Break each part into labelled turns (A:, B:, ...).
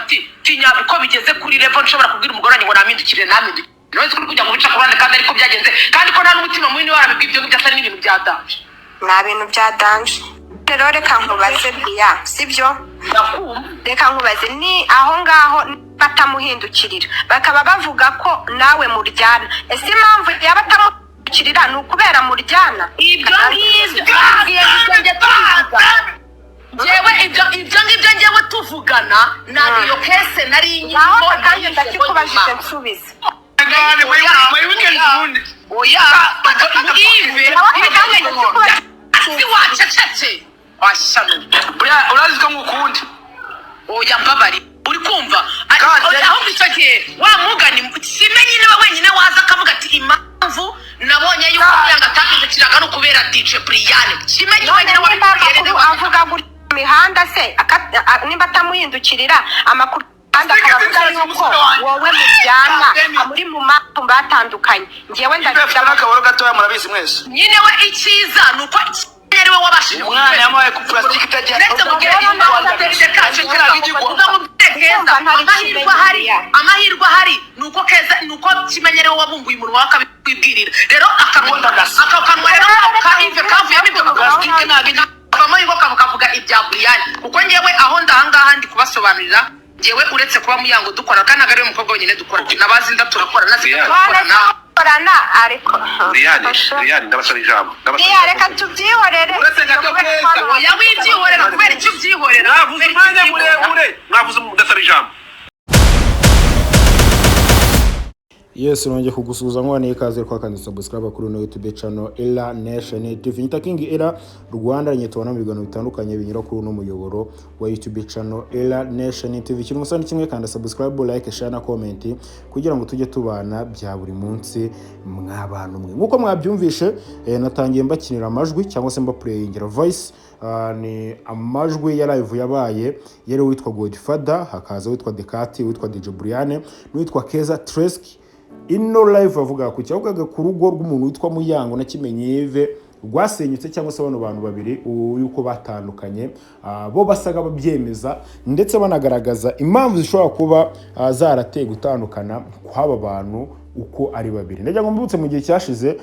A: ati tinya uko bigeze kuri level nshobora kubwira umugore wanjye ngo namindukire none turi kujya guca ku bandi kandi ariko byagenze kandi ko nta n'umutima munini warabibwa ibyo byasa n'ibintu bya danje
B: nta bintu bya danje rero reka nkubaze bya sibyo reka nkubaze ni aho ngaho batamuhindukirira bakaba bavuga ko nawe muryana ese impamvu yaba atamuhindukirira ni ukubera muryana
A: ibyo ngibyo njyewe tuvugana nariyo kese nari
B: nyimo kandi ndakikubajije nsubize
A: oya si wacecetse
C: urazi ko ngukundi
A: oya mbabari uri kumva aho icyo gihe wa mugani simenye niba wenyine waza akavuga ati impamvu nabonye yuko yanga atahindukiraga no kubera DJ Brian simenye wenyine
B: avuga gutya imihanda se nimba atamuhindukirira amakuru kandi akavuga yuko wowe muryana muri mu mpamvu batandukanye ngewe
C: ndagira n'akaboro gatoya murabizi mwese
A: nyine we icyiza nuko ariwe wabashije
C: umwana yamaye ku plastic itajya
A: amahirwe ahari nuko keza nuko kimenyerewe wabumbuye umunwa wakabikwibwirira rero akakanwa rero kaive kavuyemo ibyo plastic ntabwo yuko kavuga ibya Brian kuko ngewe aho ndahangaha ndi kubasobanurira ngewe uretse kuba muyango dukora kandi nagari umukobwa wenyine dukora nabazi ndaturakora
B: korana ariko
C: Brian ndabasaba ijambo
B: reka tubyihorere
C: uretse gato keza
A: oya wibyihorera kubera icyo byihorera
C: navuze umwanya muremure navuze ndasaba ijambo
D: Yes, nongeye kugusuhuza nkwane ikaze kwa kandi subscribe kuri no YouTube channel Ella Nation TV. Nitakingi Ella Rwanda nyetwana mu bigano bitandukanye binyura kuri no muyoboro wa YouTube channel Ella Nation TV. Kiri musani kimwe kandi subscribe, like, share na comment kugira ngo tujye tubana bya buri munsi mw'abantu mwe. Nkuko mwabyumvishe natangiye mbakinira amajwi cyangwa se mba playingira voice ni amajwi ya live yabaye yari witwa Godfather, hakaza witwa Dekati, witwa DJ Brian, witwa Keza Treski. Ino live avuga ku cyavugaga ku rugo rw'umuntu witwa Muyango na Kimenyeve rwasenyutse cyangwa se abantu babiri yuko batandukanye bo basaga babyemeza ndetse banagaragaza impamvu zishobora kuba zarateye gutandukana kw'aba bantu uko ari babiri. Ndagira ngo mbutse mu gihe cyashize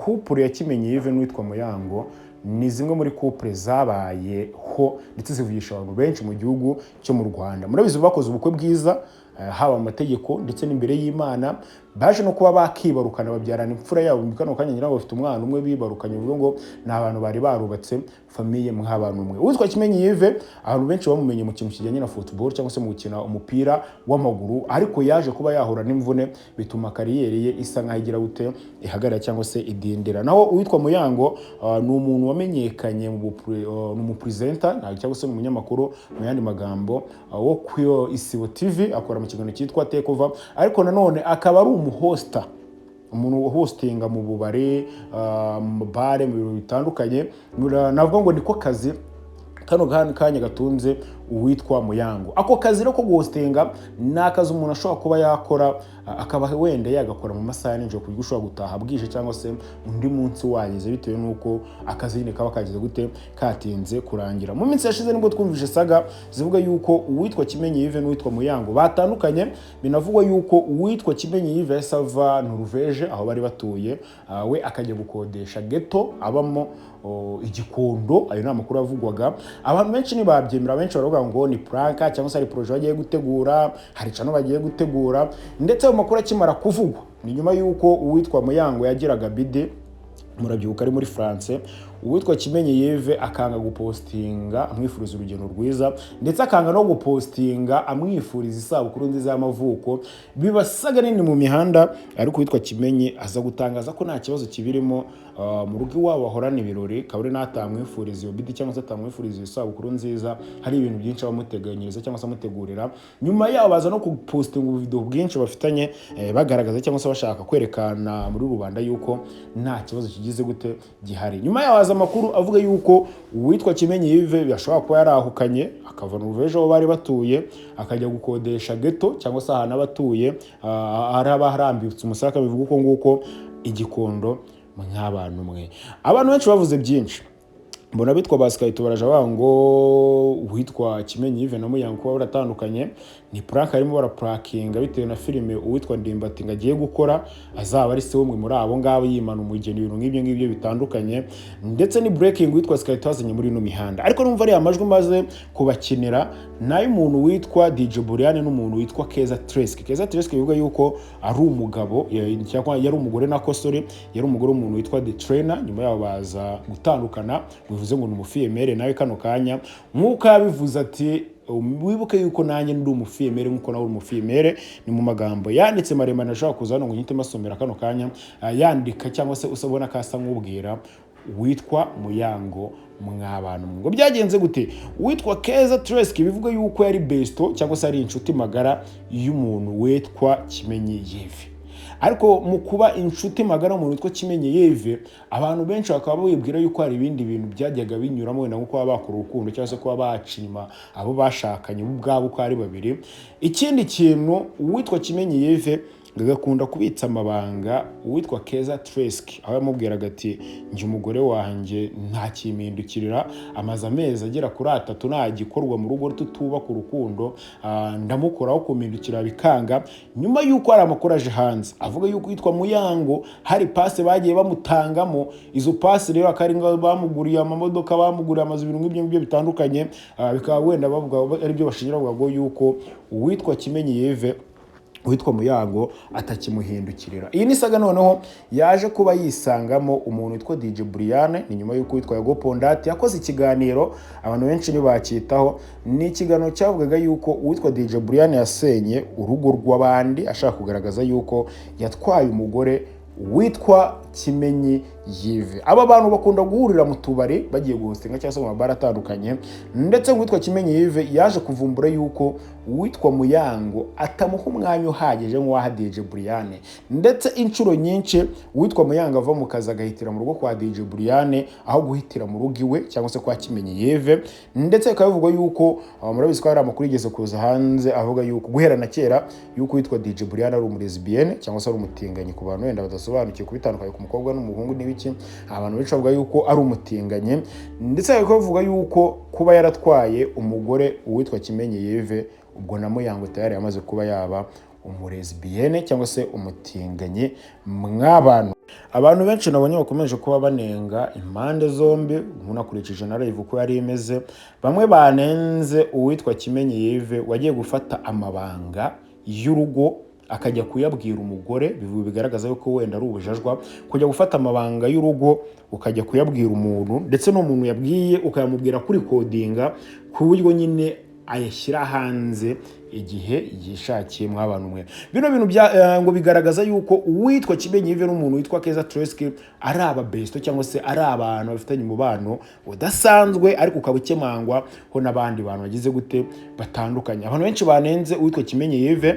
D: couple ya Kimenyeve n'uwitwa Muyango ni zimwe muri couple zabayeho ndetse zivugisha abantu benshi mu gihugu cyo mu Rwanda. Murabizi bakoze ubukwe bwiza haba amategeko ndetse n'imbere y'Imana baje no kuba bakibarukana babyarana imfura yabo mbikano kanya ngira ngo bafite umwana umwe bibarukanye uvuga ngo n'abantu bari barubatse famille mw'abantu umwe. Witwa Kimenyeve abantu benshi bamumenye mu kintu kijyanye na football cyangwa se mu gukina umupira w'amaguru ariko yaje kuba yahura n'imvune bituma kariyeri ye isa nkahigira gute ihagarara cyangwa se idindira. Naho uwitwa Muyango ni umuntu wamenyekanye mu presenter cyangwa se mu munyamakuru mu yandi magambo wo ku Isibo TV akora mu kiganiro cyitwa Take Over ariko nanone akaba ari umuhosta umuntu hostinga mu bubare mu bare mu biro bitandukanye navuga ngo niko kazi kano kanya gatunze uwitwa Muyango. Ako kazi rero ko hostinga nakazi umuntu ashobora kuba yakora akaba wenda yagakora mu masaha n'injoro kugira ushobora gutaha bwije cyangwa se undi munsi wageze bitewe nuko akazi nyine kaba kagize gute katinze kurangira. Mu minsi yashize nibwo twumvise saga zivuga yuko uwitwa Kimenyeve n'uwitwa Muyango batandukanye binavugwa yuko uwitwa Kimenyeve yasava Norvege aho bari batuye we akajya gukodesha ghetto abamo igikondo. Ayo namakuru avugwaga abantu benshi nibabyemera benshi baravuga ngo ni prank cyangwa se ari projet bagiye gutegura hari cano bagiye gutegura ndetse amakuru akimara kuvugwa ni nyuma yuko uwitwa Muyango yagiraga bide murabyuka ari muri France uwitwa Kimenyeve akanga gupostinga amwifuriza urugendo rwiza ndetse akanga no gupostinga amwifuriza isabukuru nziza y'amavuko bibasaga nini mu mihanda ariko uwitwa Kimenye aza gutangaza ko nta kibazo kibirimo mu rugo iwabo ahorana ibirori kabure natamwifuriza iyo bidi cyangwa se atamwifuriza isabukuru nziza hari ibintu byinshi bamuteganyiriza cyangwa se amutegurira nyuma yaho baza no gupostinga video bwinshi bafitanye bagaragaza cyangwa se bashaka kwerekana muri rubanda yuko nta kibazo kigize gute gihari. Nyuma yaho amakuru avuga yuko uwitwa Kimenyeve yashobora kuba yarahukanye akava Norvege aho bari batuye akajya gukodesha ghetto cyangwa se ahantu abatuye araba harambitse umusaka bivuga uko nguko igikondo nk'abantu mwe. Abantu benshi bavuze byinshi mbona bitwa basikayito baraje bango uwitwa Kimenyi Yves na Muyango kuba baratandukanye ni prank arimo baraprakinga bitewe na filime uwitwa Ndimbati ngagiye gukora azaba ari se umwe muri abo ngabo yimana umugeni ibintu ngibyo bitandukanye ndetse ni breaking witwa Skaito azanye muri no mihanda ariko numva ari amajwi maze kubakinira nayo umuntu witwa DJ Buriane n'umuntu witwa Keza Tresk bivuga yuko ari umugabo cyangwa yari umugore na kosore yari umugore w'umuntu witwa The Trainer nyuma yabo baza gutandukana bivuze ngo ni umufiyemere nawe kano kanya nkuko yabivuze ati wibuke yuko nanjye ndi umufiyemere nkuko nawe uri umufiyemere ni mu magambo yanditse maremare nashaka kuzana ngo nyite masomera kano kanya yandika cyangwa se usabona kasa nk'ubwira witwa Muyango mw'abantu ngo byagenze gute witwa Keza Tresk bivuga yuko yari besto cyangwa se ari inshuti magara y'umuntu witwa Kimenyi Yves ariko mu kuba inshuti magara umuntu witwa Kimenyi Yves abantu benshi bakaba bibwira yuko hari ibindi bintu byajyaga binyuramo wenda nko kuba bakora urukundo cyangwa se kuba bacima abo bashakanye ubwabo ko ari babiri ikindi kintu uwitwa Kimenyi Yves gakunda kubitsa amabanga uwitwa Keza Tresk aho yamubwiraga ati nje umugore wanjye nta kimindukirira amaze amezi agera kuri 3 nta gikorwa mu rugo tutuba ku rukundo ndamukoraho kumindukira bikanga nyuma yuko ari amakoraje hanze avuga yuko yitwa Muyango hari passe bagiye bamutangamo izo passe rero akari ngo bamuguriye amamodoka bamuguriye amazu ibintu nk'ibyo bitandukanye bikaba wenda bavuga ari byo bashingira ngo yuko uwitwa Kimenyi Yves witwa Muyango atakimuhindukirira iyi ni saga noneho yaje kuba yisangamo umuntu witwa DJ Buriane ni nyuma yuko witwa Yago Pondati yakoze ikiganiro abantu benshi ni bakitaho ni ikiganiro cyavugaga yuko uwitwa DJ Buriane yasenye urugo rw'abandi ashaka kugaragaza yuko yatwaye umugore witwa Kimenyi Yves aba bantu bakunda guhurira mu tubari bagiye guhostenga cyangwa se mu mabara atandukanye ndetse witwa Kimenyi Yves yaje kuvumbura yuko witwa Muyango atamuha umwanya uhagije nk'uwa DJ Buriane ndetse inshuro nyinshi witwa Muyango ava mu kazi agahitira mu rugo kwa DJ Buriane aho guhitira mu rugo iwe cyangwa se kwa Kimenyi Yves ndetse bikavugwa yuko murabizi ko hari amakuru igeze kuza hanze avuga yuko guhera na kera yuko witwa DJ Buriane ari umulesbienne cyangwa se ari umutinganyi ku bantu wenda badasobanukiye kubitandukanye ku mukobwa n'umuhungu n'ibiki abantu benshi bavuga yuko ari umutinganye ndetse bikavuga yuko kuba yaratwaye umugore uwitwa Kimenyi Yves ubwo na Muyango tayari yamaze kuba yaba umulesbienne cyangwa se umutinganye mw'abantu abantu benshi nabonye bakomeje kuba banenga impande zombi munakurikije na live uko yari imeze bamwe banenze uwitwa Kimenyi Yves wagiye gufata amabanga y'urugo akajya kuyabwira umugore bigaragaza yuko wenda ari ubujajwa kujya gufata amabanga y'urugo ukajya kuyabwira umuntu ndetse no umuntu yabwiye ukayamubwira kuri codinga ku buryo nyine ayashyira hanze igihe yishakiye mw'abantu mwe bino bintu ngo bigaragaza yuko uwitwa Kimenyi Yves n'umuntu witwa Keza Tresk ari ababesto cyangwa se ari abantu bafitanye umubano udasanzwe ariko ukabukemangwa ho nabandi bantu bagize gute batandukanye abantu benshi banenze uwitwa Kimenyi Yves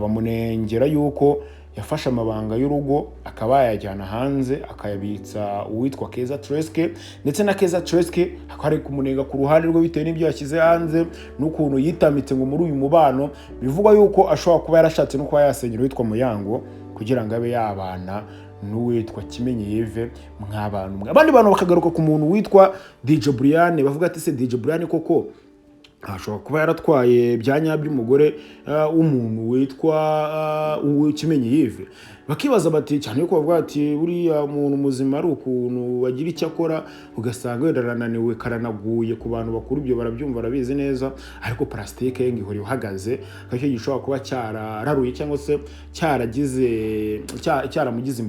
D: bamunengera yuko yafashe amabanga y'urugo akaba yajyana hanze akayabitsa uwitwa Keza Tresk ndetse na Keza Tresk akari kumunenga ku ruhande rwo bitewe n'ibyo yashyize hanze n'ukuntu yitamitse ngo muri uyu mubano bivugwa yuko ashobora kuba yarashatse no kuba yasenyera witwa Muyango kugira ngo abe yabana n'uwitwa Kimenyi Yves mw'abantu abandi bantu bakagaruka ku muntu witwa DJ Buriane bavuga ati se DJ Buriane koko ashobora kuba yaratwaye byanyabyo umugore w'umuntu witwa Kimenyi Yves bakibaza bati cyane ko bavuga ati buriya umuntu muzima ari ukuntu wagira icyo akora ugasanga wenda arananiwe karanaguye ku bantu bakuru ibyo barabyumva barabizi neza ariko plastike ye ngihori uhagaze kacyo gishobora kuba cyarararuye cyangwa se cyaramugize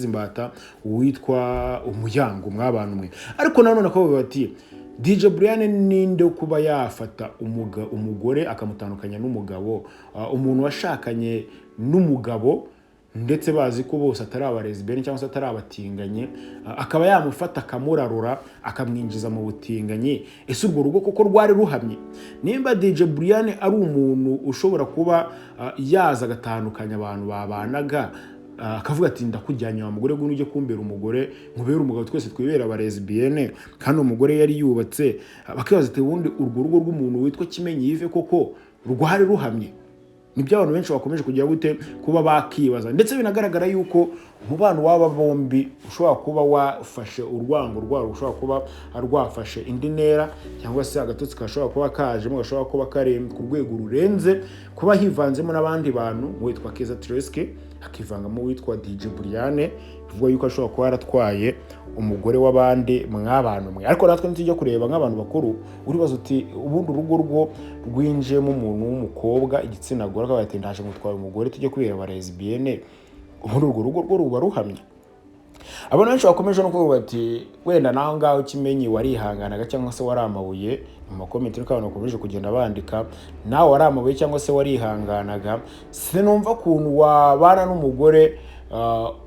D: imbata witwa Umuyango mw'abantu mwe ariko nanone ko bati DJ Buriane ninde kuba yafata umugore akamutandukanya n'umugabo umuntu washakanye n'umugabo ndetse bazi ko bose atari abalesbienne cyangwa se atari abatinganye akaba yamufata akamurarura akamwinjiza mu butinganye ese urwo rugo koko rwari ruhamye nimba DJ Buriane ari umuntu ushobora kuba yaza agatandukanya abantu babanaga akavuga ati ndakujyanye wa mugore gune uje kumbera umugore nkubera umugabo twese twibera abalesbienne kandi umugore yari yubatse bakibaza ati wundi urwo rugo rw'umuntu witwa Kimenyi Yves koko rwari ruhamye nibyo abantu benshi bakomeje kugira gute kuba bakibaza, ndetse binagaragara yuko umubano w'aba bombi ushobora kuba wafashe urwango rwabo, ushobora kuba rwafashe indi ntera, cyangwa se agatotsi kashobora kuba kajemo, gashobora kuba kari ku rwego rurenze kuba hivanzemo n'abandi bantu, witwa Keza Treske akivangamo witwa DJ Brian, bivuga yuko ashobora kuba yaratwaye umugore w'abandi mw'abantu mwe. Ariko natwe ntitujya kureba nk'abantu bakuru, uribaza uti ubundi urugo rwo rwinjemo umuntu w'umukobwa igitsina gore akaba ati ndaje gutwara umugore tujye kubera aba lesbienne, ubundi urwo rugo rwo ruba ruhamye. Abantu benshi bakomeje no kuvuga bati wenda naho ngaho Kimenyi warihanganaga cyangwa se wari amabuye, mu makomenti n'uko abantu bakomeje kugenda bandika nawe wari amabuye cyangwa se warihanganaga, sinumva kuntu wabana n'umugore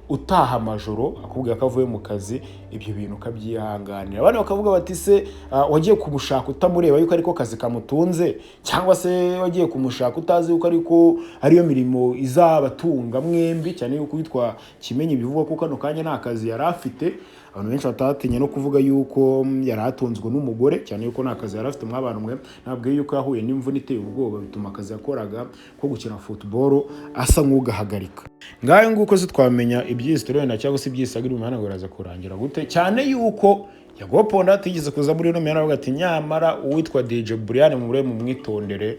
D: utaha amajoro akubwira ko avuye mu kazi, ibyo bintu ukabyihanganira. Abandi bakavuga bati se wagiye kumushaka utamureba yuko ariko kazi kamutunze, cyangwa se wagiye kumushaka utazi yuko ariko ariyo mirimo izabatunga mwembi, cyane yuko witwa Kimenyi bivuga ko kano kanya nta kazi yari afite. Abantu benshi batatinye no kuvuga yuko yari atunzwe n'umugore, cyane yuko nta kazi yari afite mw'abantu mwe. Ntabwo yuko yahuye n'imvune iteye ubwoba bituma akazi yakoraga ko gukina football asa nk'ugahagarika. Ngayo nguko se twamenya iby'history na cyangwa se iby'isaga iri mu mihanda biraza kurangira gute, cyane yuko Yago Ponda atigeze kuza muri no mihanda avuga ati nyamara uwitwa DJ Brian mu mwitondere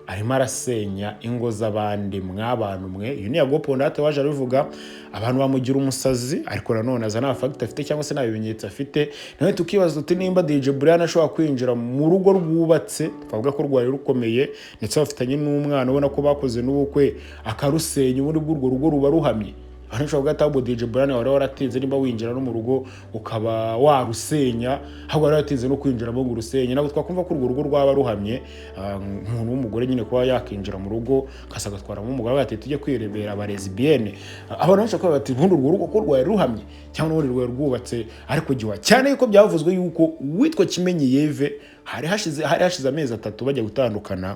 D: arimo arasenya ingo z'abandi mw'abantu mwe. Iyo ni Yago Ponda waje abivuga, abantu bamugira umusazi, ariko nanone aza nta fact afite cyangwa se nta bimenyetso afite. Nawe tukibaza uti nimba DJ Brian ashobora kwinjira mu rugo rwubatse, twavuga ko rwari rukomeye ndetse bafitanye n'umwana ubona ko bakoze n'ubukwe, akarusenya muri bw'urwo rugo ruba ruhamye. Abantu bashobora gutabo DJ Brian wari waratinze nimba winjira no mu rugo ukaba warusenya, ahubwo wari waratinze no kwinjira mu rusenya. Nabwo twakumva ko urwo rugo rwaba ruhamye, umuntu w'umugore nyine kuba yakinjira mu rugo kasagatwara mu mugabo ati tujye kwirebera aba lesbienne. Abantu bashaka bati bundi urwo rugo ko rwari ruhamye cyangwa n'urundi rwari rwubatse ariko giwa, cyane yuko byavuzwe yuko witwa Kimenyi Yeve hari hashize amezi 3 bajya gutandukana,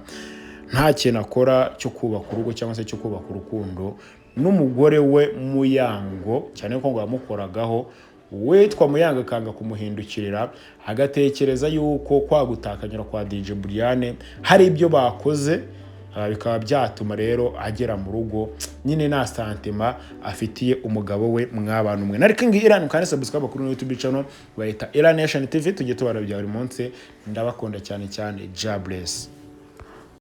D: nta kintu akora cyo kubaka urugo cyangwa se cyo kubaka urukundo n'umugore we Muyango, cyane ko ngo yamukoragaho. Witwa Muyango akanga kumuhindukirira, agatekereza yuko kwagutakanyira kwa DJ Brian hari ibyo bakoze, bikaba byatuma rero agera mu rugo nyine nta sentiment afitiye umugabo we mw'abantu mwe. Nariko ngi Iran kandi subscribe kuri YouTube channel bayita Iran Nation TV, tujye tubara bya buri munsi. Ndabakunda cyane cyane. Ja bless.